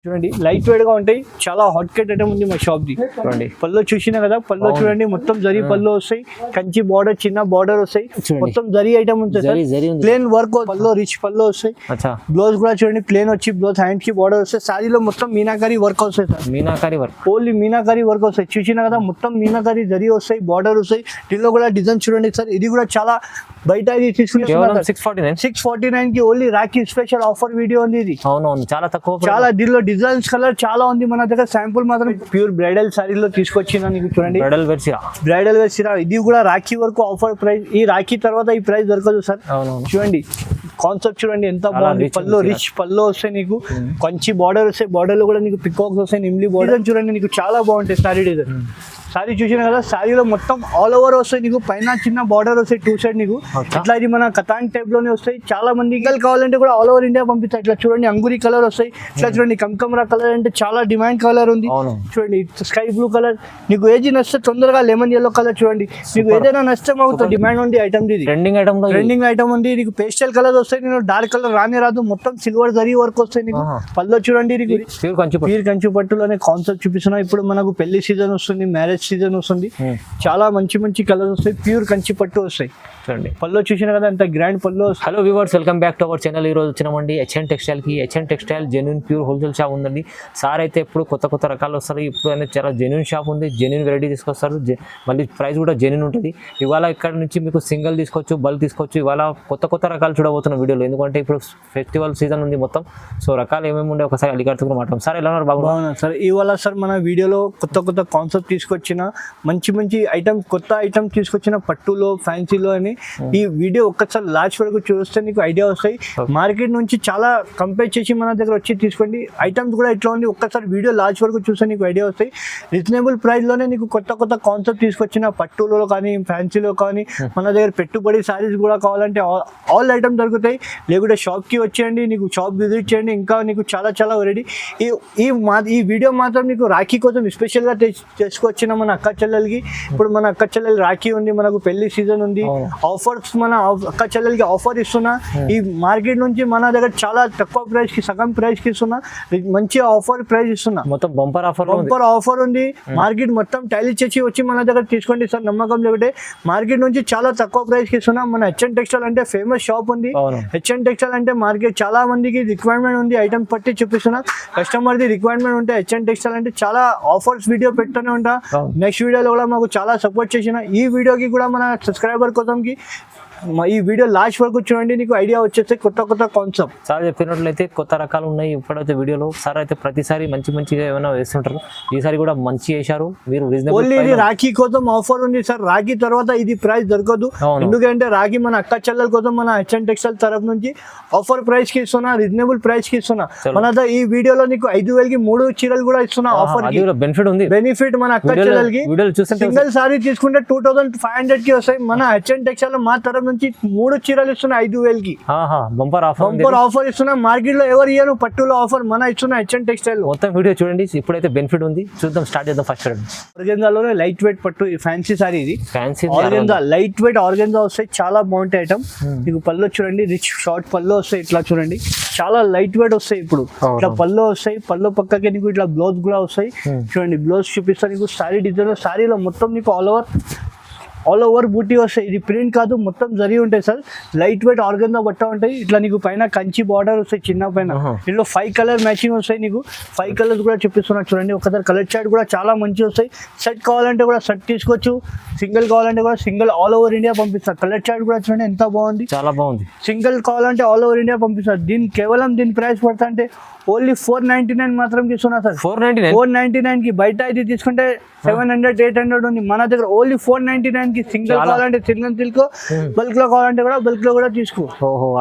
చూడండి light weight గా ఉంటాయి. చాలా హాట్ కేట్ ఐటమ్ ఉంది మా షాప్ ది. చూడండి పళ్ళు చూసినా కదా, పళ్ళు చూడండి మొత్తం జరీ పళ్ళు వస్తాయి, కంచి బార్డర్ చిన్న బార్డర్ వస్తాయి, మొత్తం జరీ ఐటమ్ ఉంటుంది. ప్లేన్ వర్క్ పళ్ళు రిచ్ పళ్ళు వస్తాయి. బ్లౌజ్ కూడా చూడండి ప్లేన్ వచ్చి బ్లౌజ్ హ్యాండ్ కి బార్డర్ వస్తాయి. సారీలో మొత్తం మీనాకారి వర్క్ వస్తాయి sir. Meenakari work only meenakari work వస్తాయి. చూసినా కదా మొత్తం మీనాకారి జరీ వస్తాయి, బార్డర్ వస్తాయి. దీనిలో కూడా డిజైన్ చూడండి సార్. ఇది కూడా చాలా బయట తీసుకుని 649 కి only Rakhi special offer video ఉంది ఇది. అవునవును చాలా తక్కువ. చాలా దీనిలో డిజైన్స్ కలర్ చాలా ఉంది మన దగ్గర. శాంపుల్ మాత్రం ప్యూర్ బ్రైడల్ సారీలో తీసుకొచ్చిన నీకు చూడండి. బ్రైడల్ వేర్ సిరా ఇది కూడా రాఖీ వరకు ఆఫర్ ప్రైస్. ఈ రాఖీ తర్వాత ఈ ప్రైస్ దొరకదు సార్. చూడండి కాన్సెప్ట్ చూడండి ఎంత బాగుంది. పళ్ళు రిచ్ పళ్ళు వస్తాయి, నీకు కంచి బార్డర్ వస్తాయి, బార్డర్ లో కూడా నీకు పికాక్స్ వస్తాయి, నిమ్లీ బార్డర్ చూడండి. నీకు చాలా బాగుంటాయి సారీ డిజైన్. సారీ చూసినా కదా, సారీలో మొత్తం ఆల్ ఓవర్ వస్తాయి. నీకు పైన చిన్న బార్డర్ వస్తాయి టూ సైడ్. నీకు ఇట్లా ఇది మన కథాన్ టైప్ లోనే వస్తాయి. చాలా మంది కావాలంటే కూడా ఆల్ ఓవర్ ఇండియా పంపిస్తారు. ఇట్లా చూడండి అంగురీ కలర్ వస్తాయి. ఇట్లా చూడండి కంకమరా కలర్ అంటే చాలా డిమాండ్ కలర్ ఉంది. చూడండి స్కై బ్లూ కలర్. నీకు ఏది నచ్చితే తొందరగా లెమన్ ఎల్లో కలర్ చూడండి. నీకు ఏదైనా నష్టం అవుతుంది. డిమాండ్ ఉంది ఐటమ్ ఇది. ట్రెండింగ్ ఐటమ్ ఉంది. నీకు పేస్టల్ కలర్ వస్తాయి. నేను డార్క్ కలర్ రానే రాదు. మొత్తం సిల్వర్ జరీ వర్క్ వస్తాయి. నీకు పళ్ళు చూడండి. నీకు ప్యూర్ కంచి పట్టులోనే కాన్సెప్ట్ చూపిస్తున్నా. ఇప్పుడు మనకు పెళ్లి సీజన్ వస్తుంది, మ్యారేజ్ సీజన్ వస్తుంది. చాలా మంచి మంచి కలర్స్ వస్తాయి. ప్యూర్ కంచి పట్టు వస్తాయి. చూడండి పళ్ళు చూసినా కదా ఎంత గ్రాండ్ పళ్ళు. Hello viewers, welcome back to our channel. ఈ రోజు వచ్చినామండి హెచ్ఎన్ టెక్స్టైల్ కి. HN textile genuine pure wholesale shop ఉందండి. సార్ అయితే ఎప్పుడు కొత్త రకాలు వస్తారు. ఇప్పుడు అనేది చాలా జెన్యూన్ షాప్ ఉంది. జెన్యూన్ వెరైటీ తీసుకొస్తారు. మళ్ళీ ప్రైస్ కూడా జెన్యూన్ ఉంటుంది. ఇవాళ ఇక్కడ నుంచి మీకు సింగిల్ తీసుకోవచ్చు, బల్క్ తీసుకోవచ్చు. ఇవాళ కొత్త రకాలు చూడబోతున్న వీడియోలో. ఎందుకంటే ఇప్పుడు ఫెస్టివల్ సీజన్ ఉంది మొత్తం. సో రకాలు ఏమేమి ఉండే ఒకసారి అలిగారితో కూడా మాట్లాడడం. సార్ ఎలా ఉన్నారు? బాగున్నారు సార్. ఇవాళ సార్ మన వీడియోలో కొత్త కాన్సెప్ట్ తీసుకొచ్చిన మంచి ఐటమ్, కొత్త ఐటమ్ తీసుకొచ్చిన పట్టులో ఫ్యాన్సీలో అని. ఈ వీడియో ఒక్కసారి లాస్ట్ వరకు చూస్తే నీకు ఐడియా వస్తాయి. మార్కెట్ నుంచి చాలా కంపేర్ చేసి మన దగ్గర వచ్చి తీసుకోండి. ఐటమ్స్ కూడా ఇట్లా ఉంది. ఒక్కసారి వీడియో లాస్ట్ వరకు చూస్తే నీకు ఐడియా వస్తాయి. రీజనబుల్ ప్రైస్ లోనే నీకు కొత్త కాన్సెప్ట్ తీసుకొచ్చిన పట్టులో కానీ ఫ్యాన్సీలో కానీ మన దగ్గర పెట్టుబడి సారీస్ కూడా కావాలంటే ఆల్ ఐటమ్ దొరుకుతాయి. లేకుంటే షాప్ కి వచ్చేయండి, నీకు షాప్ విజిట్ చేయండి. ఇంకా నీకు చాలా వెరైటీ. ఈ వీడియో మాత్రం నీకు రాఖీ కోసం స్పెషల్ గా చేసుకొచ్చిన మన అక్క చెల్లెలకి. ఇప్పుడు మన అక్క చెల్లెలు రాఖీ ఉంది, మనకు పెళ్లి సీజన్ ఉంది. ఆఫర్స్ మన అక్క చెల్లెలకి ఆఫర్ ఇస్తున్నా. ఈ మార్కెట్ నుంచి మన దగ్గర చాలా తక్కువ ప్రైస్ కి, సగం ప్రైస్ కి ఇస్తున్నా. మంచి ఆఫర్ ప్రైస్ ఇస్తున్నా. మొత్తం బంపర్ ఆఫర్ ఉంది. మార్కెట్ మొత్తం టైల్ చేసి వచ్చి మన దగ్గర తీసుకోండి సార్. నమ్మకం లేకుంటే మార్కెట్ నుంచి చాలా తక్కువ ప్రైస్ కి ఇస్తున్నా. మన హెచ్ఎన్ టెక్స్టైల్ అంటే ఫేమస్ షాప్ ఉంది. హెచ్ఎన్ టెక్స్టైల్ అంటే మార్కెట్ చాలా మందికి రిక్వైర్మెంట్ ఉంది. ఐటమ్ పట్టి చూపిస్తున్నా. కస్టమర్ ది రిక్వైర్మెంట్ ఉంటే హెచ్ఎన్ టెక్స్టైల్ అంటే చాలా ఆఫర్స్ వీడియో పెడుతూనే ఉంటా. నెక్స్ట్ వీడియోలో కూడా మాకు చాలా సపోర్ట్ చేసిన. ఈ వీడియోకి కూడా మన సబ్స్క్రైబర్ కోసంకి ఈ వీడియో లాస్ట్ వరకు చూడండి. నీకు ఐడియా వచ్చేస్తే కొత్త కాన్సెప్ట్. సార్ చెప్పినట్లయితే కొత్త రకాలు ఉన్నాయి ఇప్పుడైతే వీడియోలో. సార్ అయితే ప్రతిసారి మంచిగా ఏమైనా వేస్తుంటారు. ఈసారి కూడా మంచి వేశారు మీరు. ఓన్లీ ఇది రాఖీ కోసం ఆఫర్ ఉంది సార్. రాఖీ తర్వాత ఇది ప్రైస్ దొరకదు. ఎందుకంటే రాఖీ మన అక్క చెల్లెల కోసం మన హెచ్ఎన్ టెక్స్టైల్ తరఫు నుంచి ఆఫర్ ప్రైస్ కి ఇస్తున్నా, రీజనబుల్ ప్రైస్ కి ఇస్తున్నా. మన ఈ వీడియోలో నీకు 5,000కి 3 చీరలు కూడా ఇస్తున్నా. ఆఫర్ బెనిఫిట్ ఉంది. బెనిఫిట్ మన అక్క చెల్లెలకి సింగిల్ సారీ తీసుకుంటే 2,500 కి వస్తాయి. మన హెచ్ఎన్ టెక్స్టైల్ మా తరఫు నుంచి 3 చీరలు ఇస్తున్నా 5,000కి. బంపర్ ఆఫర్ ఇస్తున్నా. మార్కెట్ లో ఎవరు ఇయ్యను పట్టులో ఆఫర్ మన ఇస్తున్నా హెచ్ఎన్ టెక్స్టైల్. మొత్తం వీడియో చూడండి. ఇప్పుడైతే బెనిఫిట్ ఉంది. చూద్దాం, స్టార్ట్ చేద్దాం. ఫస్ట్ ఆర్గెన్జాలోనే లైట్ వెయిట్ పట్టు ఫ్యాన్సీ సారీ. ఇది fancy organza, light weight organza వస్తాయి. చాలా బాగుంటాయి ఐటమ్. మీకు పళ్ళు చూడండి, రిచ్ షార్ట్ పళ్ళు వస్తాయి. ఇట్లా చూడండి చాలా లైట్ వెయిట్ వస్తాయి. ఇప్పుడు ఇట్లా పళ్ళు వస్తాయి. పళ్ళు పక్కకి నీకు ఇట్లా బ్లౌజ్ కూడా వస్తాయి. చూడండి బ్లౌజ్ చూపిస్తాను నీకు. సారీ డిజైన్ సారీలో మొత్తం నీకు ఆల్ ఓవర్ బూటీ వస్తాయి. ఇది ప్రింట్ కాదు, మొత్తం జరీ ఉంటాయి సార్. లైట్ వెయిట్ ఆర్గెన్జా బట్ట ఉంటాయి. ఇట్లా నీకు పైన కంచి బార్డర్ వస్తాయి చిన్న పైన. ఇందులో 5 కలర్ మ్యాచింగ్ వస్తాయి. నీకు 5 కలర్స్ కూడా చూపిస్తున్నా చూడండి. ఒకసారి కలర్ చార్ట్ కూడా చాలా మంచి వస్తాయి. సెట్ కావాలంటే కూడా సెట్ తీసుకోవచ్చు. సింగిల్ కావాలంటే కూడా సింగిల్ ఆల్ ఓవర్ ఇండియా పంపిస్తారు. కలర్ చార్ట్ కూడా చూడండి ఎంత బాగుంది, చాలా బాగుంది. సింగిల్ కావాలంటే ఆల్ ఓవర్ ఇండియా పంపిస్తారు. కేవలం దీని ప్రైస్ పడతా అంటే ఓన్లీ 499 మాత్రం ఇస్తున్నా సార్. 499 కి. బయట ఇది తీసుకుంటే 700, 800 ఉంది. మన దగ్గర ఓన్లీ 499 కి. సింగిల్ కావాలంటే సింగిల్ తీసుకో, బల్క్ లో కావాలంటే కూడా బల్క్ లో కూడా తీసుకో.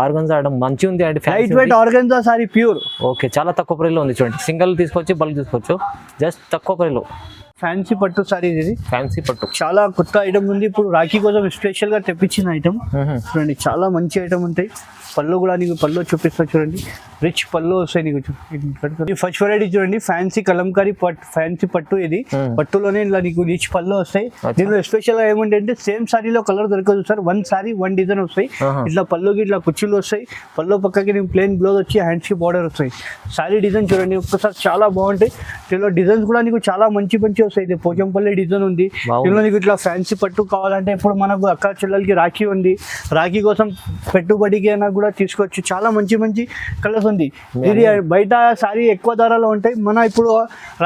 ఆర్గెన్జా మంచి ఉంది. Light weight organza sorry pure. Okay, చాలా తక్కువ ప్రైస్ లో ఉంది. చూడండి, సింగిల్ తీసుకోవచ్చు, బల్క్ తీసుకోవచ్చు. జస్ట్ తక్కువ ప్రైస్ లో ఫ్యాన్సీ పట్టు సారీ ఇది, ఫ్యాన్సీ పట్టు. చాలా కొత్త ఐటమ్ ఉంది. ఇప్పుడు రాఖీ కోసం స్పెషల్ గా తెప్పించిన ఐటమ్ చూడండి, చాలా మంచి ఐటమ్ ఉంటాయి. పళ్ళు కూడా నీకు పళ్ళు చూపిస్తా చూడండి, రిచ్ పళ్ళు వస్తాయి నీకు. ఫస్ట్ వెరైటీ చూడండి, ఫ్యాన్సీ కలంకారీ పట్టు, ఫ్యాన్సీ పట్టు ఇది. పట్టులోనే ఇలా నీకు రిచ్ పళ్ళు వస్తాయి. దీనిలో స్పెషల్ గా ఏమంటే సేమ్ సారీలో కలర్ దొరకదు sir, one sorry one design వస్తాయి. ఇట్లా పళ్ళుకి ఇట్లా కుర్చీలు వస్తాయి, పళ్ళు పక్కకి నీకు ప్లెయిన్ బ్లౌజ్ వచ్చి హ్యాండ్స్ కి బార్డర్ వస్తాయి. సారీ డిజైన్ చూడండి ఒక్కసారి, చాలా బాగుంటాయి. దీనిలో డిజైన్స్ కూడా నీకు చాలా మంచి మంచి వస్తాయి. ఇది పోచంపల్లి డిజైన్ ఉంది. దీనిలో నీకు ఇట్లా ఫ్యాన్సీ పట్టు కావాలంటే ఇప్పుడు మనకు అక్క చెల్లెలకి రాఖీ ఉంది, రాఖీ కోసం పెట్టుబడికి అయినా కూడా తీసుకోవచ్చు. చాలా మంచి మంచి కలర్స్ ఉంది. ఇది బయట సారీ ఎక్కువ ధరలో ఉంటాయి, మన ఇప్పుడు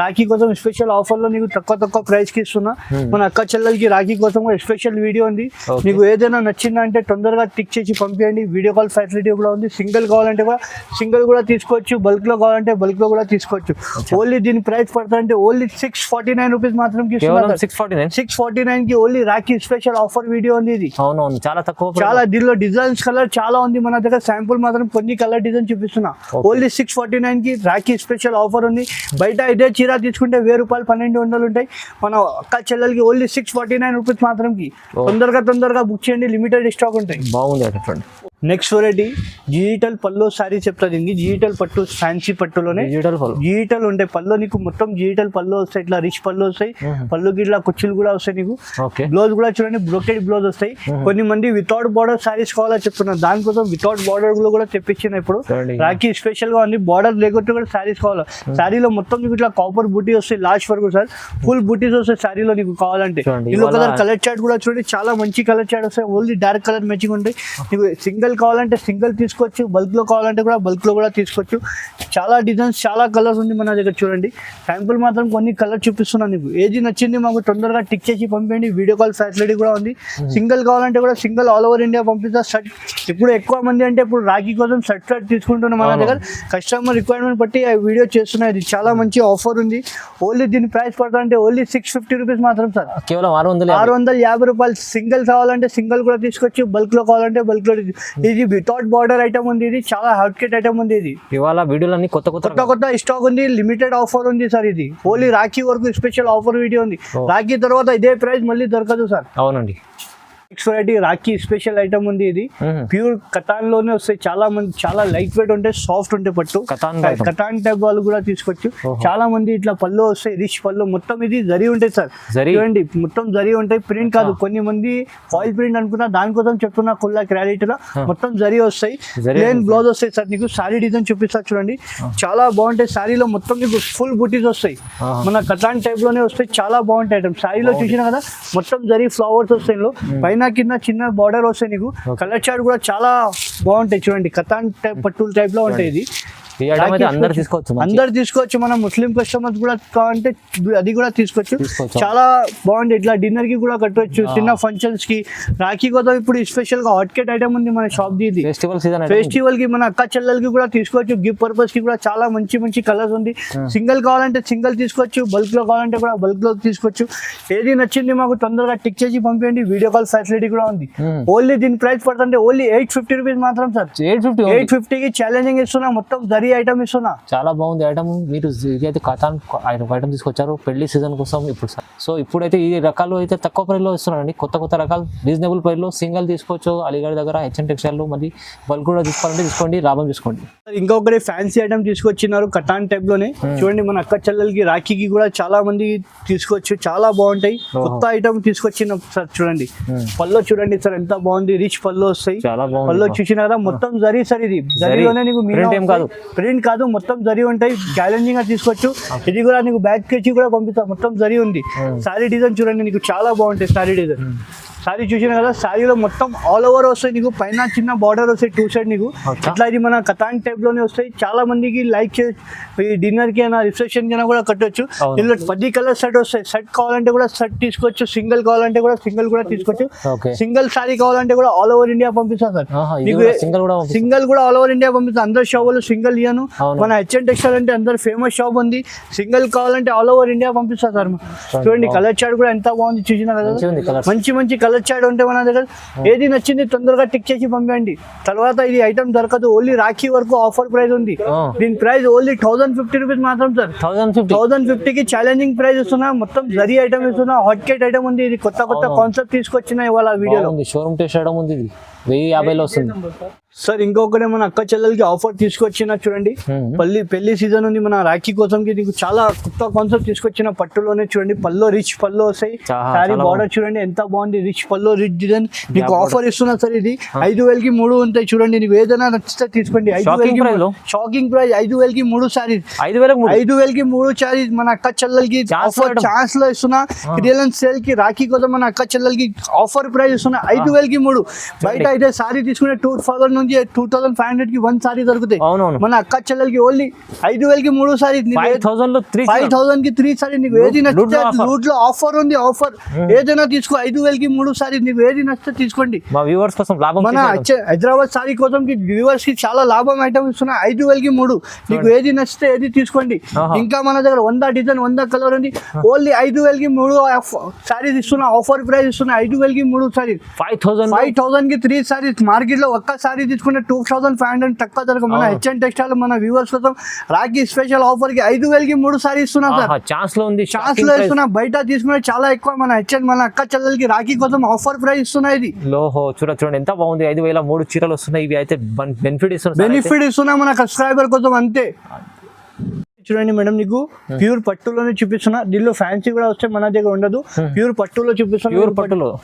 రాఖీ కోసం స్పెషల్ ఆఫర్ లో నీకు తక్కువ ప్రైస్ కి ఇస్తున్నా. మన అక్క చెల్లెలకి రాఖీ కోసం స్పెషల్ వీడియో ఉంది. నీకు ఏదైనా నచ్చిందంటే తొందరగా టిక్ చేసి పంపించండి. వీడియో కాల్ ఫెసిలిటీ కూడా ఉంది. సింగిల్ కావాలంటే కూడా సింగిల్ కూడా తీసుకోవచ్చు, బల్క్ లో కావాలంటే బల్క్ లో కూడా తీసుకోవచ్చు. ఓన్లీ దీని ప్రైస్ పడుతుందంటే ఓన్లీ 649 రూపీస్ మాత్రం 649 కి only Rakhi special offer video ఉంది. ఇది అవునవును, చాలా తక్కువ. చాలా దీనిలో డిజైన్స్ కలర్ చాలా ఉంది. మన దగ్గర శాంపుల్ మాత్రం కొన్ని కలర్ డిజైన్ చూపిస్తున్నా. ఓన్లీ 649 కి రాఖీ స్పెషల్ ఆఫర్ ఉంది. బయట ఇదే చీర తీసుకుంటే 1000 రూపాయలు 1200 ఉంటాయి. మన అక్క చెల్లెలకి ఓన్లీ 649 రూపీస్ మాత్రం కి. తొందరగా బుక్ చేయండి, లిమిటెడ్ స్టాక్ ఉంటాయి. బాగుంది. నెక్స్ట్ వెరైటీ డిజిటల్ పల్లో సారీ చెప్తా. దీనికి డిజిటల్ పట్టు, ఫ్యాన్సీ పట్టులోనే డిజిటల్ ఉంటాయి పళ్ళు. నీకు మొత్తం డిజిటల్ పళ్ళు వస్తాయి, ఇట్లా రిచ్ పళ్ళు వస్తాయి. పళ్ళుకి ఇట్లా కుర్చీలు కూడా వస్తాయి నీకు. బ్లౌజ్ కూడా చూడండి, బ్రోకెడ్ బ్లౌజ్ వస్తాయి. కొన్ని మంది వితౌట్ బార్డర్ సారీస్ కావాలని చెప్తున్నారు, దానికోసం వితౌట్ బార్డర్ కూడా తెప్పించిన ఇప్పుడు రాఖీ స్పెషల్ గా ఉంది. బార్డర్ లేకపోతే కూడా సారీస్ కావాలి. సారీలో మొత్తం నీకు ఇట్లా కాపర్ బూటీ వస్తాయి లాస్ట్ వరకు సార్, ఫుల్ బూటీస్ వస్తాయి సారీలో నీకు కావాలంటే. ఇల్లు కలర్ చార్ట్ కూడా చూడండి, చాలా మంచి కలర్ చార్ట్ వస్తాయి. ఓన్లీ డార్క్ కలర్ మ్యాచింగ్ ఉంటాయి. నీకు సింగిల్ కావాలంటే సింగిల్ తీసుకోవచ్చు, బల్క్ లో కావాలంటే కూడా బల్క్ లో కూడా తీసుకోవచ్చు. చాలా డిజైన్స్, చాలా కలర్స్ ఉంది మన దగ్గర చూడండి. శాంపుల్ మాత్రం కొన్ని కలర్ చూపిస్తున్నాను నీకు. ఏది నచ్చింది మాకు తొందరగా టిక్ చేసి పంపించండి. వీడియో కాల్ ఫెసిలిటీ కూడా ఉంది. సింగిల్ కావాలంటే కూడా సింగిల్ ఆల్ ఓవర్ ఇండియా పంపిస్తా. షర్ట్ ఇప్పుడు ఎక్కువ మంది అంటే ఇప్పుడు రాఖీ కోసం షర్ట్ తీసుకుంటున్నాం మన దగ్గర. కస్టమర్ రిక్వైర్మెంట్ బట్టి ఆ వీడియో చేస్తున్నాయి. ఇది చాలా మంచి ఆఫర్ ఉంది. ఓన్లీ దీని ప్రైస్ పడుతుందంటే ఓన్లీ 650 రూపీస్ మాత్రం సార్, కేవలం 650 రూపాయలు. సింగిల్ కావాలంటే సింగిల్ కూడా తీసుకోవచ్చు, బల్క్ లో కావాలంటే బల్క్ లో. ఇది వితౌట్ బార్డర్ ఐటమ్ ఉంది. ఇది చాలా హాట్ కేట్ ఐటమ్ ఉంది. ఇది ఇవాళ వీడియోలన్నీ కొత్త స్టాక్ ఉంది. లిమిటెడ్ ఆఫర్ ఉంది సార్. ఇది ఓన్లీ రాఖీ వరకు స్పెషల్ ఆఫర్ వీడియో ఉంది. రాఖీ తర్వాత ఇదే ప్రైస్ మళ్ళీ దొరకదు సార్. అవునండి. Next variety Rakhi special item ఉంది. ఇది ప్యూర్ కటాన్ లోనే వస్తాయి. చాలా మంది చాలా లైట్ వెయిట్ ఉంటాయి, సాఫ్ట్ ఉంటాయి పట్టు. కటాన్ టైప్ వాళ్ళు కూడా తీసుకోవచ్చు. చాలా మంది ఇట్లా పళ్ళు వస్తాయి, రిచ్ పళ్ళు. మొత్తం ఇది జరీ ఉంటాయి సార్, చూడండి మొత్తం జరీ ఉంటాయి. ప్రింట్ కాదు, కొన్ని మంది ఫాయిల్ ప్రింట్ అనుకున్నా, దానికోసం చెప్తున్నా. కుల్లా క్లారిటీలో మొత్తం జరీ వస్తాయి. ప్లేన్ బ్లౌజ్ వస్తాయి సార్. నీకు సారీ డిజైన్ చూపిస్తా చూడండి, చాలా బాగుంటాయి. సారీలో మొత్తం నీకు ఫుల్ బుటీస్ వస్తాయి. మన కటాన్ టైప్ లోనే వస్తాయి, చాలా బాగుంటాయి ఐటమ్. సారీలో చూసినా కదా మొత్తం జరీ ఫ్లవర్స్ వస్తాయి. పైన కింద చిన్న బార్డర్ వస్తాయి నీకు. కలర్ చార్ట్ కూడా చాలా బాగుంటాయి చూడండి. కతాన్ టైప్ పట్టు టైప్ లో ఉంటాయి. ఇది అందరు తీసుకోవచ్చు. మన ముస్లిం కస్టమర్స్ కూడా కావాలంటే అది కూడా తీసుకోవచ్చు. చాలా బాగుంది. ఇట్లా డిన్నర్ కి కూడా కట్టవచ్చు, చిన్న ఫంక్షన్స్ కి. రాఖీ కోసం ఇప్పుడు స్పెషల్ గా హాట్ కేట్ ఐటమ్ ఉంది మన షాప్ ది. ఇది ఫెస్టివల్ కి మన అక్క చెల్లెలకి కూడా తీసుకోవచ్చు. గిఫ్ట్ పర్పస్ కి కూడా చాలా మంచి మంచి కలర్స్ ఉంది. సింగిల్ కావాలంటే సింగిల్ తీసుకోవచ్చు, బల్క్ లో కావాలంటే కూడా బల్క్ లో తీసుకోవచ్చు. ఏది నచ్చింది మాకు తొందరగా టిక్ చేసి పంపించండి. వీడియో కాల్ ఫెసిలిటీ కూడా ఉంది. ఓన్లీ దీని ప్రైస్ పడుతుంటే ఓన్లీ 850 రూపీస్ మాత్రం సార్. 850 కి ఛాలెంజింగ్ ఇస్తున్నా. మొత్తం జరీ ఐటమ్ ఇస్తున్నా. చాలా బాగుంది ఐటమ్. మీరు ఇదైతే కథాన్ ఐటమ్ తీసుకొచ్చారు పెళ్లి సీజన్ కోసం ఇప్పుడు. సో ఇప్పుడైతే ఈ రకాలు అయితే తక్కువ ప్రైస్ లో ఇస్తున్నారండి. కొత్త రకాలు రీజనబుల్ ప్రైస్ లో సింగిల్ తీసుకోవచ్చు. అలీగఢ్ దగ్గర హెచ్ఎన్ టెక్స్టైల్ లో. మళ్ళీ బల్క్ కూడా తీసుకోవాలంటే తీసుకోండి, లాభం తీసుకోండి. ఇంకొకటి ఫ్యాన్సీ ఐటమ్ తీసుకొచ్చినారు కటాన్ టైప్ లోనే. చూడండి మన అక్క చెల్లెలకి రాఖీకి కూడా చాలా మంది తీసుకోవచ్చు. చాలా బాగుంటాయి. కొత్త ఐటమ్ తీసుకొచ్చిన సార్. చూడండి పళ్ళు చూడండి సార్, ఎంత బాగుంది. రిచ్ పళ్ళు వస్తాయి. పళ్ళు చూసినా కదా మొత్తం జరీ సార్. ఇది జరీలోనే నీకు ప్రింట్ కాదు, మొత్తం జరీ ఉంటాయి. ఛాలెంజింగ్ గా తీసుకోవచ్చు. ఇది కూడా నీకు బ్యాక్ కేజీ కూడా పంపిస్తా. మొత్తం జరీ ఉంది. సారీ డిజైన్ చూడండి, నీకు చాలా బాగుంటాయి సారీ డిజైన్. సారీ చూసినా కదా, సారీలో మొత్తం ఆల్ ఓవర్ వస్తాయి నీకు. పైన చిన్న బార్డర్ వస్తాయి టూ సైడ్ నీకు. ఇట్లా ఇది మన కతాన్ టైప్ లోనే వస్తాయి. చాలా మందికి లైక్ డిన్నర్ కి అయినా రిసెప్షన్ కి అయినా కూడా కట్టొచ్చు. ఇందులో 10 కలర్ సెట్ వస్తాయి. సెట్ కావాలంటే కూడా సెట్ తీసుకోవచ్చు, సింగిల్ కావాలంటే కూడా సింగిల్ కూడా తీసుకోవచ్చు. సింగిల్ సారీ కావాలంటే కూడా ఆల్ ఓవర్ ఇండియా పంపిస్తాను సార్. మీకు సింగిల్ కూడా ఆల్ ఓవర్ ఇండియా పంపిస్తాను. అందరు షాపులు సింగిల్ ఇయ్యను. మన హెచ్ఎన్ టెక్స్టైల్ అంటే అందరు ఫేమస్ షాప్ ఉంది. సింగిల్ కావాలంటే ఆల్ ఓవర్ ఇండియా పంపిస్తా సార్. చూడండి కలర్ చార్ట్ కూడా ఎంత బాగుంది చూసినా కదా. మంచి కలర్ చాట్ ఉంటే మన దగ్గర ఏది నచ్చింది తొందరగా టిక్ చేసి పంపండి. తర్వాత ఇది ఐటమ్ దొరకదు, ఓన్లీ రాఖీ వరకు ఆఫర్ ప్రైస్ ఉంది. దీని ప్రైస్ ఓన్లీ 1050 రూపీస్ మాత్రం సార్. 1050 కి ఛాలెంజింగ్ ప్రైస్ ఇస్తున్నా, మొత్తం జరీ ఐటమ్ ఇస్తున్నా, హాట్ కేట్ ఐటమ్ ఉంది. ఇది కొత్త కాన్సెప్ట్ తీసుకొచ్చిన ఇవాళ వీడియోలో. షోరూమ్ టెస్ట్ ఐటమ్ ఉంది, 1050లో వస్తుంది సార్. ఇంకొకటి మన అక్క చెల్లెలకి ఆఫర్ తీసుకొచ్చిన చూడండి, పెళ్లి సీజన్ ఉంది, మన రాఖీ కోసం నీకు చాలా కొత్త కాన్సెప్ట్ తీసుకొచ్చిన పట్టులోనే చూడండి. పల్లో రిచ్ పల్లో వస్తాయి, సారీ బార్డర్ చూడండి ఎంత బాగుంది, రిచ్ పల్లో రిచ్ డిజైన్. నీకు ఆఫర్ ఇస్తున్నా సార్. ఇది 5000కి 3 ఉంటాయి చూడండి. నీకు ఏదైనా నచ్చితే తీసుకోండి. 5000కి షాకింగ్ ప్రైస్, 5000కి 3 సారీస్, 5000కి 3 సారీస్ మన అక్క చెల్లెలకి ఆఫర్ ఛాన్స్ లో ఇస్తున్నా. రిలయన్స్ సేల్ కి రాఖీ కోసం మన అక్క చెల్లెలకి ఆఫర్ ప్రైస్ ఇస్తున్నా 5000కి 3. బయట అయితే సారీ తీసుకునే 2000 నుంచి 2500 కి 1 సారీ దొరుకుతాయి. మన అక్క చెల్లెలకి ఓన్లీ 5000కి 3 సారీ, 5000 కి 3 సారీ. నీకు ఏది నచ్చితే రూట్ లో ఆఫర్ ఉంది, ఆఫర్ ఏదైనా తీసుకో. 5000కి 3 సారీ, నీకు ఏది నచ్చితే తీసుకోండి. మా వ్యూవర్స్ కోసం లాభం, మన హైదరాబాద్ సారీ కోసం వ్యూవర్స్ కి చాలా లాభం ఐటమ్ ఇస్తున్నా. 5000కి 3, నీకు ఏది నచ్చితే ఏది తీసుకోండి. ఇంకా మన దగ్గర 100 డిజైన్ 100 కలర్ ఉంది. ఓన్లీ 5000కి 3 సారీస్ ఇస్తున్నా, ఆఫర్ ప్రైస్ ఇస్తున్నా. 5000కి 3 సారీ, 5000కి 3 సారీస్. మార్కెట్ లో ఒక్క సారీ తీసుకుంటే 2500 తక్కువ దొరక. మన హెచ్ఎన్ టెక్స్టైల్ మన వ్యూవర్స్ కోసం రాఖీ స్పెషల్ ఆఫర్ కి 5000కి 3 సారీ ఇస్తున్నా సార్. ఛాన్స్ లో ఇస్తున్నా. బయట తీసుకునే చాలా ఎక్కువ. మన హెచ్ఎన్ మన అక్క చెల్లెలకి రాఖీ కోసం ఆఫర్ ప్రైస్ ఇస్తున్నా. ఇది లోహో చూడండి ఎంత బాగుంది. 5000 3 చీరలు వస్తున్నాయి. ఇవి అయితే బెనిఫిట్ ఇస్తున్నా మన సబ్స్క్రైబర్ కోసం అంతే. చూడండి మేడం, నీకు ప్యూర్ పట్టులోనే చూపిస్తున్నా. దీనిలో ఫ్యాన్సీ కూడా వస్తే మన దగ్గర ఉండదు. ప్యూర్ పట్టులో చూపిస్తున్నా.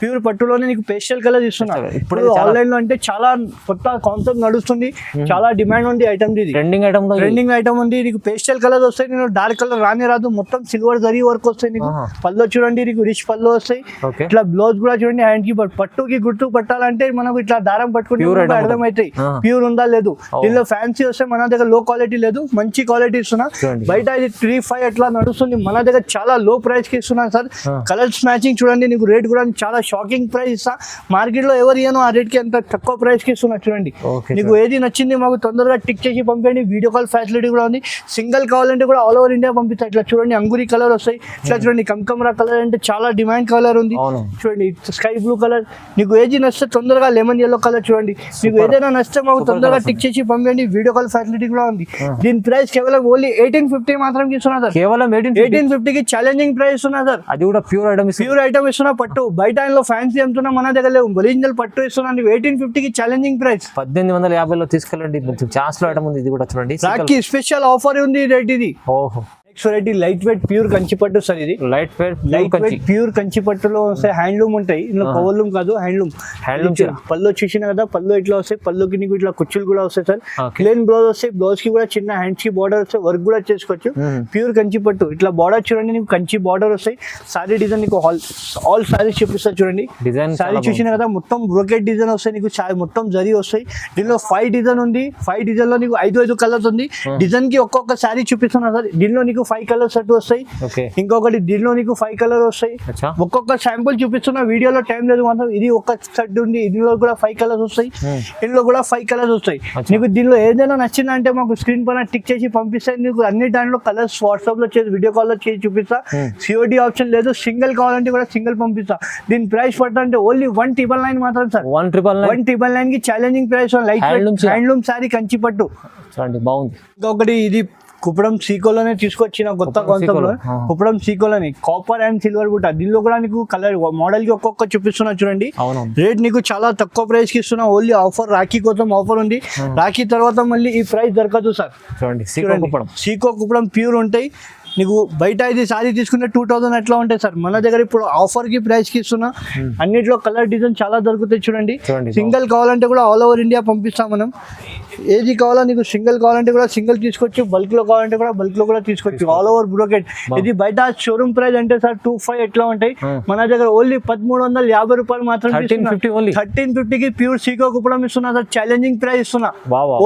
ప్యూర్ పట్టులోనే నీకు పేస్టల్ కలర్ ఇస్తున్నా. ఇప్పుడు ఆన్లైన్ లో అంటే చాలా కొత్త కాన్సెప్ట్ నడుస్తుంది, చాలా డిమాండ్ ఉంది ఐటమ్. ఇది ట్రెండింగ్ ఐటమ్ ఉంది. నీకు పేస్టల్ కలర్ వస్తాయి, నేను డార్క్ కలర్ రాదు. మొత్తం సిల్వర్ జరీ వర్క్ వస్తాయి. నీకు పల్లో చూడండి, నీకు రిచ్ పల్లో వస్తాయి. ఇట్లా బ్లౌజ్ కూడా చూడండి, హ్యాండ్ కి పట్టుకి గుర్తు పట్టాలంటే మనకు ఇట్లా దారం పట్టుకుంటే అర్థమవుతాయి ప్యూర్ ఉందా లేదు. దీనిలో ఫ్యాన్సీ వస్తే మన దగ్గర లో క్వాలిటీ లేదు, మంచి క్వాలిటీ ఇస్తున్నా. బయట ఇది 3-5 అట్లా నడుస్తుంది, మన దగ్గర చాలా లో ప్రైస్ కి ఇస్తున్నాను సార్. కలర్స్ మ్యాచింగ్ చూడండి. నీకు రేట్ కూడా చాలా షాకింగ్ ప్రైస్ ఇస్తా. మార్కెట్ లో ఎవరు ఇయ్యను ఆ రేట్ కి అంత తక్కువ ప్రైస్ కి ఇస్తున్నా చూడండి. నీకు ఏది నచ్చింది మాకు తొందరగా టిక్ చేసి పంపండి. వీడియో కాల్ ఫెసిలిటీ కూడా ఉంది. సింగిల్ కావాలంటే కూడా ఆల్ ఓవర్ ఇండియా పంపిస్తా. ఇట్లా చూడండి అంగురీ కలర్ వస్తాయి. ఇట్లా చూడండి కమకమరా కలర్ అంటే చాలా డిమాండ్ కలర్ ఉంది. చూడండి స్కై బ్లూ కలర్. నీకు ఏది నచ్చితే తొందరగా లెమన్ ఎల్లో కలర్ చూడండి. నీకు ఏదైనా నచ్చితే మాకు తొందరగా టిక్ చేసి పంపండి. వీడియో కాల్ ఫెసిలిటీ కూడా ఉంది. దీని ప్రైస్ కేవలం ఓన్లీ 1850 మాత్రం ఇస్తున్నా సార్. కేవలం 1850 కి ఛాలెంజింగ్ ప్రైస్ ఇస్తున్నా సార్. అది కూడా ప్యూర్ ఐటమ్ ఇస్తున్నా. పట్టు బయట లో ఫ్యాన్సీ అమ్ముతున్నా, మన దగ్గర లేవు. ఒరిజినల్ పట్టు ఇస్తున్నా. 1850 కి ఛాలెంజింగ్ ప్రైస్. 1850లో తీసుకెళ్ళండి. ఛాన్స్ లో ఐటమ్ ఉంది. ఇది కూడా చూడండి, రాఖీ స్పెషల్ ఆఫర్ ఉంది. రేట్ ఇది ఓహో variety light weight pure Kanchi పట్టు సార్. ఇది లైట్ వెయిట్ ప్యూర్ కంచి పట్టులో వస్తాయి. హ్యాండ్లూమ్ ఉంటాయి. ఇందులో పవర్లూమ్ కాదు, హ్యాండ్లూమ్. పళ్ళు చూసిన కదా, పళ్ళు ఇట్లా వస్తాయి. పళ్ళుకి నీకు ఇట్లా కుచ్చులు కూడా వస్తాయి సార్. ప్లేన్ బ్లౌజ్ వస్తాయి. బ్లౌజ్ కి కూడా చిన్న హ్యాండ్స్ కి బార్డర్ వస్తాయి. వర్క్ కూడా చేసుకోవచ్చు. ప్యూర్ కంచి పట్టు. ఇట్లా బార్డర్ చూడండి, నీకు కంచి బార్డర్ వస్తాయి. సారీ డిజైన్ నీకు ఆల్ సారీస్ చూపిస్తారు చూడండి. సారీ చూసిన కదా, మొత్తం బ్రోకెట్ డిజైన్ వస్తాయి. నీకు మొత్తం జరీ వస్తాయి. దీనిలో 5 డిజైన్ ఉంది. 5 డిజైన్ లో నీకు 5 కలర్స్ ఉంది. డిజైన్ కి ఒక్కొక్క సారీ చూపిస్తున్నా సార్. దీనిలో నీకు 5 కలర్ సెట్ వస్తాయి. ఇంకొకటి దీనిలో నీకు 5 కలర్ వస్తాయి. ఒక్కొక్క శాంపుల్ చూపిస్తున్నా. వీడియోలో టైం లేదు మాత్రం. ఇది ఒక సెట్ ఉంది. ఇందులో కూడా 5 కలర్స్ వస్తాయి. ఇందులో కూడా 5 కలర్స్ వస్తాయి. నీకు దీనిలో ఏదైనా నచ్చిందంటే మాకు స్క్రీన్ పైన టిక్ చేసి పంపిస్తాయి. నీకు అన్ని దాంట్లో కలర్స్ వాట్సాప్ లో చేసి వీడియో కాల్ లో చేసి చూపిస్తా. సిఓడి ఆప్షన్ లేదు. సింగిల్ కావాలంటే కూడా సింగిల్ పంపిస్తా. దీని ప్రైస్ పడుతుంటే ఓన్లీ 1999 మాత్రం సార్. 1999 కి challenging price. Like handloom sorry Kanchi పట్టు చూడండి, బాగుంది. ఇంకొకటి ఇది కుప్పడం సీకోలోనే తీసుకొచ్చిన కొత్త కాన్సెప్ట్ లో. కుప్పడం సీకోలోని కాపర్ అండ్ సిల్వర్ బుట్ట. దీనిలో కూడా నీకు కలర్ మోడల్ కి ఒక్కొక్క చూపిస్తున్నా చూడండి. రేట్ నీకు చాలా తక్కువ ప్రైస్ కి ఇస్తున్నా. ఓన్లీ ఆఫర్ రాఖీ కోసం ఆఫర్ ఉంది. రాఖీ తర్వాత మళ్ళీ ఈ ప్రైస్ దొరకదు సార్. చూడండి సీకో కుప్పడం ప్యూర్ ఉంటాయి. నీకు బయట ఇది సారీ తీసుకుంటే 2000 అట్లా ఉంటాయి సార్. మన దగ్గర ఇప్పుడు ఆఫర్ కి ప్రైస్ కి ఇస్తున్నా. అన్నిట్లో కలర్ డిజైన్ చాలా దొరుకుతాయి చూడండి. సింగిల్ కావాలంటే కూడా ఆల్ ఓవర్ ఇండియా పంపిస్తాం మనం. ఏది కావాలో నీకు సింగిల్ కావాలంటే కూడా సింగిల్ తీసుకోవచ్చు. బల్క్ లో కావాలంటే కూడా బల్క్ లో కూడా తీసుకోవచ్చు. All over brocade. ఇది బయట షోరూమ్ ప్రైస్ అంటే సార్ 25 ఎట్లా ఉంటాయి. మన దగ్గర ఓన్లీ 1350 రూపాయలు మాత్రం. 1350 కి ప్యూర్ సీకో కుప్పడం ఇస్తున్నా సార్. ఛాలెంజింగ్ ప్రైస్ ఇస్తున్నా.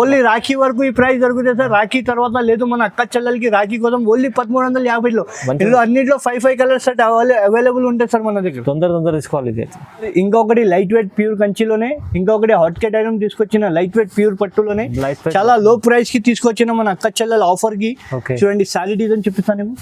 ఓన్లీ రాఖీ వరకు ఈ ప్రైస్ దొరుకుతాయి సార్. రాఖీ తర్వాత లేదు. మన అక్క చెల్లెలకి రాఖీ కోసం ఓన్లీ 1350లో. ఇందులో అన్నింటిలో 5 కలర్ సెట్ అవైలబుల్ ఉంటాయి సార్ మన దగ్గర. తొందర తీసుకోవాలి. ఇంకొకటి లైట్ వెయిట్ ప్యూర్ కంచిలోనే ఇంకొకటి హాట్ కేట్ ఐటమ్ తీసుకొచ్చిన లైట్ వెయిట్ ప్యూర్ పట్టులోనే. లోనే Light weight. చాలా లో ప్రైస్ కి తీసుకొచ్చిన మన అక్క చెల్లెల ఆఫర్ కి Okay. చూడండి శారీ డిజైన్ చూపిస్తాను నీకు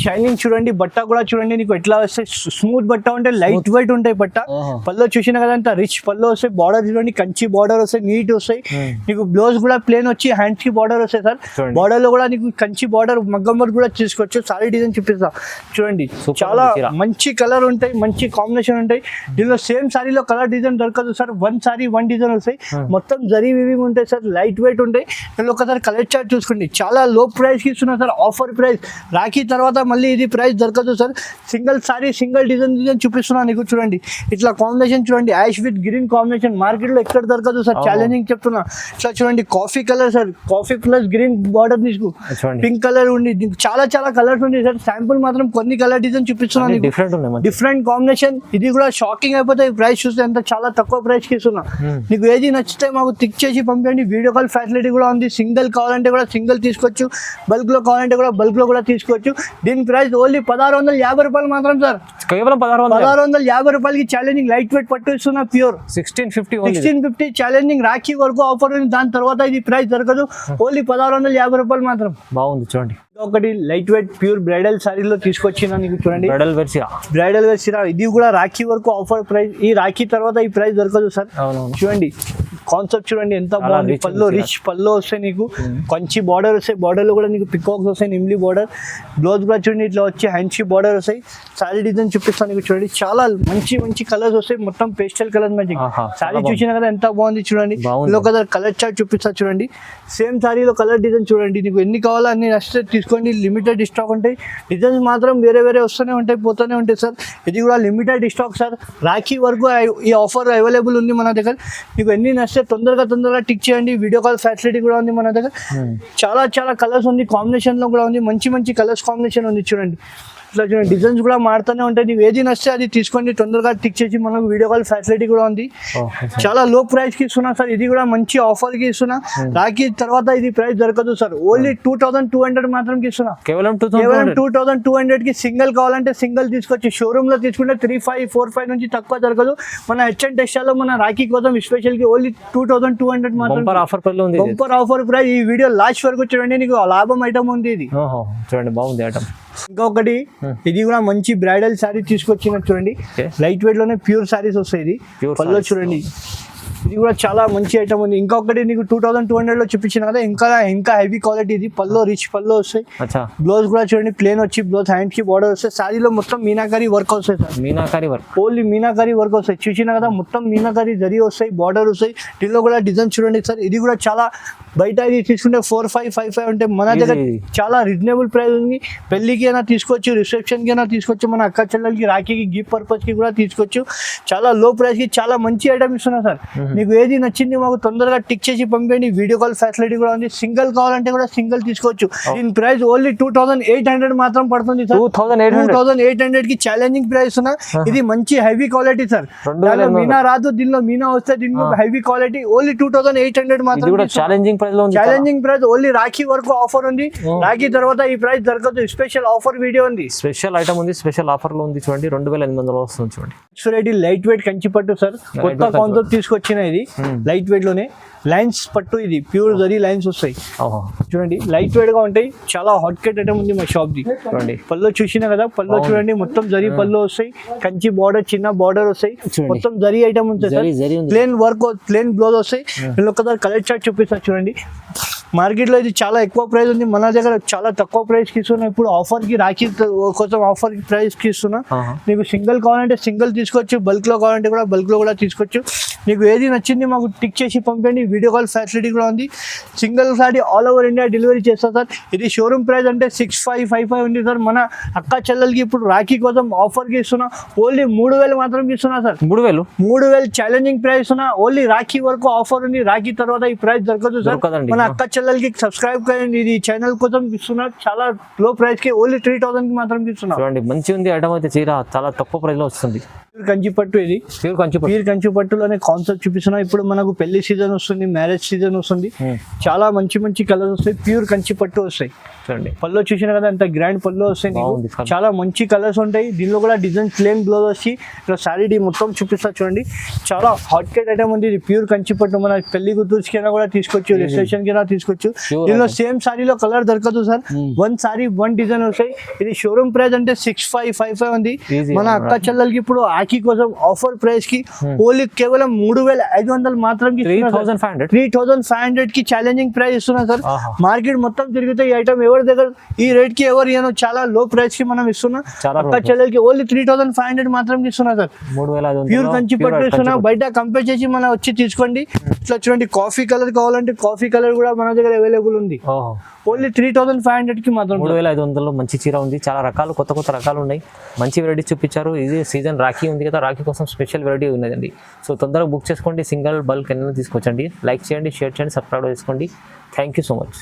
షైనింగ్ చూడండి బట్ట కూడా చూడండి నీకు ఎట్లా వస్తే స్మూత్ బట్ట ఉంటే లైట్ వెయిట్ ఉంటాయి బట్ట పల్లో చూసిన కదా అంత రిచ్ పల్లో వస్తాయి బార్డర్ చూడండి కంచి బార్డర్ వస్తాయి నీట్ వస్తాయి నీకు బ్లౌజ్ కూడా ప్లేన్ వచ్చి హ్యాండ్స్ కి బార్డర్ వస్తాయి సార్ చూడండి. బార్డర్ లో కూడా నీకు కంచి బార్డర్ మగ్గం వర్క్ కూడా తీసుకోవచ్చు సారీ డిజైన్ చూపిస్తా చూడండి Super చాలా ఉంది చీర. మంచి కలర్ ఉంటాయి మంచి కాంబినేషన్ ఉంటాయి దీనిలో సేమ్ సారీలో కలర్ డిజైన్ దొరకదు sir one sorry one design వస్తాయి మొత్తం జరీ వీవింగ్ ఉంటాయి సార్ లైట్ వెయిట్ ఉంటాయి దీనిలో ఒకసారి కలర్ చార్ట్ చూసుకోండి చాలా లో ప్రైస్ కి ఇస్తున్నా సార్ ఆఫర్ ప్రైస్ రాఖీ తర్వాత మళ్ళీ ఇది ప్రైస్ దొరకదు sir single sari single design చూపిస్తున్నా నీకు చూడండి ఇట్లా కాంబినేషన్ చూడండి ash with green combination market లో ఎక్కడ దొరకదు సార్ ఛాలెంజింగ్ చెప్తున్నా ఇట్లా చూడండి coffee colour sir coffee plus green border నీకు చూడండి పింక్ కలర్ ఉంది దీనికి చాలా చాలా కలర్స్ ఉంది సార్ శాంపుల్ మాత్రం కొన్ని కలర్ డిజైన్ చూపిస్తున్నా నీకు డిఫరెంట్ ఉన్నాయి మంచి. డిఫరెంట్ కాంబినేషన్ ఇది కూడా షాకింగ్ అయిపోతాయి ప్రైస్ చూస్తే అంత చాలా తక్కువ ప్రైస్ కి ఇస్తున్నా నీకు ఏది నచ్చితే మాకు టిక్ చేసి పంపించండి వీడియో కాల్ ఫెసిలిటీ కూడా ఉంది సింగిల్ కావాలంటే కూడా సింగిల్ తీసుకోవచ్చు బల్క్ లో కావాలంటే కూడా బల్క్ లో కూడా తీసుకోవచ్చు దీని ప్రైస్ ఓన్లీ 1650 రూపాయలు మాత్రం సార్ కేవలం 1650 రూపాయలకి ఛాలెంజింగ్ లైట్ వెయిట్ పట్టు ఇస్తున్నా ప్యూర్ 1650 1650 ఛాలెంజింగ్ రాఖీ వరకు ఆఫర్ ఉంది దాని తర్వాత ఇది ప్రైస్ దొరకదు ఓన్లీ 1650 రూపాయలు మాత్రం బాగుంది చూడండి ఒకటి లైట్ వెయిట్ ప్యూర్ బ్రైడల్ సారీలో తీసుకొచ్చిన నీకు చూడండి బ్రైడల్ వెర్సియా బ్రైడల్ వేర్ సిరా ఇది కూడా రాఖీ వరకు ఆఫర్ ప్రైస్ ఈ రాఖీ తర్వాత ఈ ప్రైస్ దొరకదు సార్ అవునవును చూడండి కాన్సెప్ట్ చూడండి ఎంత చాలా బాగుంది rich పల్లో ఉంది రిచ్ పల్లో వస్తాయి నీకు కంచి బార్డర్ వస్తాయి బార్డర్ లో కూడా నీకు పికాక్స్ వస్తాయి నిమ్లీ బార్డర్ బ్లౌజ్ కూడా చూడండి ఇట్లా వచ్చి హ్యాండ్స్ బార్డర్ వస్తాయి సారీ డిజైన్ చూపిస్తాను నీకు చూడండి చాలా మంచి మంచి కలర్స్ వస్తాయి మొత్తం పేస్టల్ కలర్ మ్యాచింగ్ ఆహా, సారీ చాలా చూసినా కదా ఎంత బాగుంది చూడండి బాగుంది. ఇందులో కదా కలర్ చార్ట్ చూపిస్తా చూడండి సేమ్ సారీలో కలర్ డిజైన్ చూడండి నీకు ఎన్ని కావాలో అన్ని నచ్చితే తీసుకోండి లిమిటెడ్ స్టాక్ ఉంటాయి డిజైన్స్ మాత్రం వేరే వేరే వస్తూనే ఉంటాయి పోతూనే ఉంటాయి సార్ ఇది కూడా లిమిటెడ్ స్టాక్ సార్ రాఖీ వరకు ఈ ఆఫర్ అవైలబుల్ ఉంది మన దగ్గర మీకు ఎన్ని నచ్చితే తొందరగా టిక్ చేయండి వీడియో కాల్ ఫెసిలిటీ కూడా ఉంది మన దగ్గర చాలా చాలా కలర్స్ ఉంది కాంబినేషన్ లో కూడా ఉంది మంచి మంచి కలర్స్ కాంబినేషన్ ఉంది చూడండి ఇట్లా చూడండి డిజైన్స్ కూడా మారుతూనే ఉంటాయి నీకు ఏది నచ్చితే అది తీసుకోండి తొందరగా టిక్ చేసి మనకు వీడియో కాల్ ఫెసిలిటీ కూడా ఉంది చాలా లో ప్రైస్ కి ఇస్తున్నా సార్ ఇది కూడా మంచి ఆఫర్ కి ఇస్తున్నా రాఖీ తర్వాత ఇది ప్రైస్ దొరకదు సార్ ఓన్లీ 2200 మాత్రం ఇస్తున్నా కేవలం కేవలం 2200 2200 కి సింగిల్ కావాలంటే సింగిల్ తీసుకోవచ్చు షోరూమ్ లో తీసుకుంటే 3545 నుంచి తక్కువ దొరకదు మన హెచ్ఎన్ టెక్స్టైల్ లో మన రాఖీ కోసం స్పెషల్ కి ఓన్లీ 2200 మాత్రం బంపర్ ఆఫర్ పైలో ఉంది ఇది. బంపర్ ఆఫర్ ప్రైస్ ఈ వీడియో లాస్ట్ వరకు చూడండి నీకు లాభం ఐటమ్ ఉంది ఇది ఓహో చూడండి బాగుంది ఐటమ్ ఇంకొకటి ఇది కూడా మంచి బ్రైడల్ శారీ తీసుకొచ్చిన చూడండి Okay. లైట్ వెయిట్ లోనే ప్యూర్ శారీస్ వస్తాయి ఇది Pure పల్లో sarees. చూడండి ఇది కూడా చాలా మంచి ఐటమ్ ఉంది ఇంకొకటి నీకు 2200 లో చూపించిన కదా ఇంకా హెవీ క్వాలిటీ ఇది పల్లో రిచ్ పల్లో వస్తాయి అచ్చా బ్లౌజ్ కూడా చూడండి ప్లేన్ వచ్చి బ్లౌజ్ హ్యాండ్ కి బార్డర్ వస్తాయి శారీలో మొత్తం మీనాకారి వర్క్ వస్తాయి sir meenakari work only meenakari work వస్తాయి చూసిన కదా మొత్తం మీనాకారి జరీ వస్తాయి బార్డర్ వస్తాయి దీనిలో కూడా డిజైన్ చూడండి సార్ ఇది కూడా చాలా బయట ఇది తీసుకుంటే 4555 ఉంటే మన దగ్గర Easy. చాలా రీజనబుల్ ప్రైస్ ఉంది పెళ్లికి అయినా తీసుకోవచ్చు రిసెప్షన్ కి అయినా తీసుకోవచ్చు మన అక్క చెల్లెలకి రాఖీకి గిఫ్ట్ పర్పస్ కి కూడా తీసుకోవచ్చు చాలా లో ప్రైస్ కి చాలా మంచి ఐటమ్ ఇస్తున్నా సార్ నీకు ఏది నచ్చింది మాకు తొందరగా టిక్ చేసి పంపండి వీడియో కాల్ ఫెసిలిటీ కూడా ఉంది సింగిల్ కావాలంటే కూడా సింగిల్ తీసుకోవచ్చు దీని ప్రైస్ ఓన్లీ 2800 మాత్రం పడుతుంది సార్ 2800 కి ఛాలెంజింగ్ ప్రైస్ ఉన్నా ఇది మంచి హెవీ క్వాలిటీ సార్ 2800. మీనా రాదు దీనిలో మీనా వస్తే దీనిలో హెవీ క్వాలిటీ ఓన్లీ 2800 ఇది మాత్రం కూడా ఛాలెంజింగ్ ప్రైస్ లో ఉంది ఛాలెంజింగ్ ప్రైస్ ఓన్లీ రాఖీ వరకు ఆఫర్ ఉంది రాఖీ తర్వాత ఈ ప్రైస్ దొరకదు స్పెషల్ ఆఫర్ వీడియో ఉంది స్పెషల్ ఐటమ్ ఉంది స్పెషల్ ఆఫర్ లో ఉంది చూడండి 2800 వస్తుంది చూడండి చూడండి లైట్ వెయిట్ కంచి పట్టు సార్ కొత్త weight కాన్సెప్ట్ తీసుకొచ్చిన ఇది లైట్ వెయిట్ లోనే లైన్స్ పట్టు ఇది ప్యూర్ జరీ లైన్స్ వస్తాయి ఓహో చూడండి లైట్ వెయిట్ గా ఉంటాయి చాలా హాట్ కేట్ ఐటమ్ ఉంది మా షాప్ ది చూడండి పల్లో చూసినా కదా పల్లో చూడండి మొత్తం జరీ పల్లో వస్తాయి కంచి బార్డర్ చిన్న బార్డర్ వస్తాయి చూడండి. మొత్తం జరీ ఐటమ్ ఉంటుంది సార్ జరీ ఉంది ప్లేన్ వర్క్ ప్లేన్ బ్లౌజ్ వస్తాయి నేను ఒకసారి కలర్ చార్ట్ చూపిస్తా చూడండి మార్కెట్ లో ఇది చాలా ఎక్కువ ప్రైస్ ఉంది మన దగ్గర చాలా తక్కువ ప్రైస్ కి ఇస్తున్నా ఇప్పుడు ఆఫర్ కి రాఖీ కోసం ఆఫర్ కి ప్రైస్ కి ఇస్తున్నా ఆహా. నీకు సింగిల్ కావాలంటే సింగిల్ తీసుకోవచ్చు బల్క్ లో కావాలంటే కూడా బల్క్ లో కూడా తీసుకోవచ్చు నీకు ఏది నచ్చింది మాకు టిక్ చేసి పంపండి వీడియో కాల్ ఫెసిలిటీ కూడా ఉంది single sorry all over India delivery చేస్తా సార్ ఇది షోరూమ్ ప్రైస్ అంటే 6555 ఉంది సార్ మన అక్క చెల్లెలకి ఇప్పుడు రాఖీ కోసం ఆఫర్ కి ఇస్తున్నా ఓన్లీ 3000 మాత్రం ఇస్తున్నా సార్ 3000 ఛాలెంజింగ్ ప్రైస్ ఉన్నా ఓన్లీ రాఖీ వరకు ఆఫర్ ఉంది రాఖీ తర్వాత ఈ ప్రైస్ దొరకదు సార్ దొరకదండి. మన అక్క చెల్లెలకి సబ్స్క్రైబ్ చేయండి ఇది ఛానల్ కోసం ఇస్తున్నా చాలా లో ప్రైస్ కి ఓన్లీ 3000 కి మాత్రం ఇస్తున్నా చూడండి మంచి ఉంది ఐటమ్ అయితే చీర చాలా తక్కువ ప్రైస్ లో వస్తుంది కంచి పట్టు ఇది ప్యూర్ కంచి ప్యూర్ కంచి పట్టులోనే కాన్సెప్ట్ చూపిస్తున్నా. ఇప్పుడు మనకు పెళ్లి సీజన్ వస్తుంది, మ్యారేజ్ సీజన్ వస్తుంది, చాలా మంచి మంచి కలర్స్ వస్తాయి, ప్యూర్ కంచి పట్టు వస్తాయి. చూడండి పళ్ళు చూసినా కదా ఎంత గ్రాండ్ పళ్ళు వస్తాయి నీకు. బాగుంది colour. చాలా మంచి కలర్స్ ఉంటాయి దీనిలో కూడా. డిజైన్ ప్లేన్ బ్లౌజ్ వచ్చి ఇలా శారీ మొత్తం చూపిస్తా చూడండి. చాలా హాట్ కేట్ ఐటమ్ ఉంది. ఇది ప్యూర్ కంచి పట్టు. మన పెళ్లి కూతురుకైనా కూడా తీసుకోవచ్చు, రిసెప్షన్ కింద తీసుకోవచ్చు. దీనిలో సేమ్ సారీలో కలర్ దొరకదు sir. One sorry one design వస్తాయి. ఇది షోరూమ్ ప్రైస్ అంటే 6555 ఉంది. Easy. మన అక్క చెల్లెలకి ఇప్పుడు ఆకి కోసం ఆఫర్ ప్రైస్ కి ఓన్లీ కేవలం 3500 మాత్రం 3500 3500 కి ఛాలెంజింగ్ ప్రైస్ ఇస్తున్నా సార్. ఆహా. మార్కెట్ మొత్తం తిరిగితే ఈ ఐటమ్ ఎవరి దగ్గర ఈ రేట్ కి ఎవరు ఇయ్యను. చాలా లో ప్రైస్ కి మనం ఇస్తున్నా. చాలా అక్క చెల్లెలకి ఓన్లీ 3500 మాత్రం ఇస్తున్నా సార్. 3500 ప్యూర్ కంచి పట్టు ఇస్తున్నా. బయట కంపేర్ చేసి మనం వచ్చి తీసుకోండి. ఇట్లా చూడండి, కాఫీ కలర్ కావాలంటే కాఫీ కలర్ కూడా మన దగ్గర అవైలబుల్ ఉంది. ఓహో ఓన్లీ 3500 కి మాత్రం. 3500 మంచి చీర ఉంది. చాలా రకాలు, కొత్త కొత్త రకాలు ఉన్నాయి. మంచి వెరైటీ చూపించారు. ఇది సీజన్ రాఖీ ఉంది కదా, రాఖీ కోసం స్పెషల్ వెరైటీ ఉన్నదండి. సో తొందరగా బుక్ చేసుకోండి. సింగిల్ బల్క్ అన్నీ తీసుకోవచ్చండి. లైక్ చేయండి, షేర్ చేయండి, సబ్స్క్రైబ్ చేసుకోండి. Thank you so much.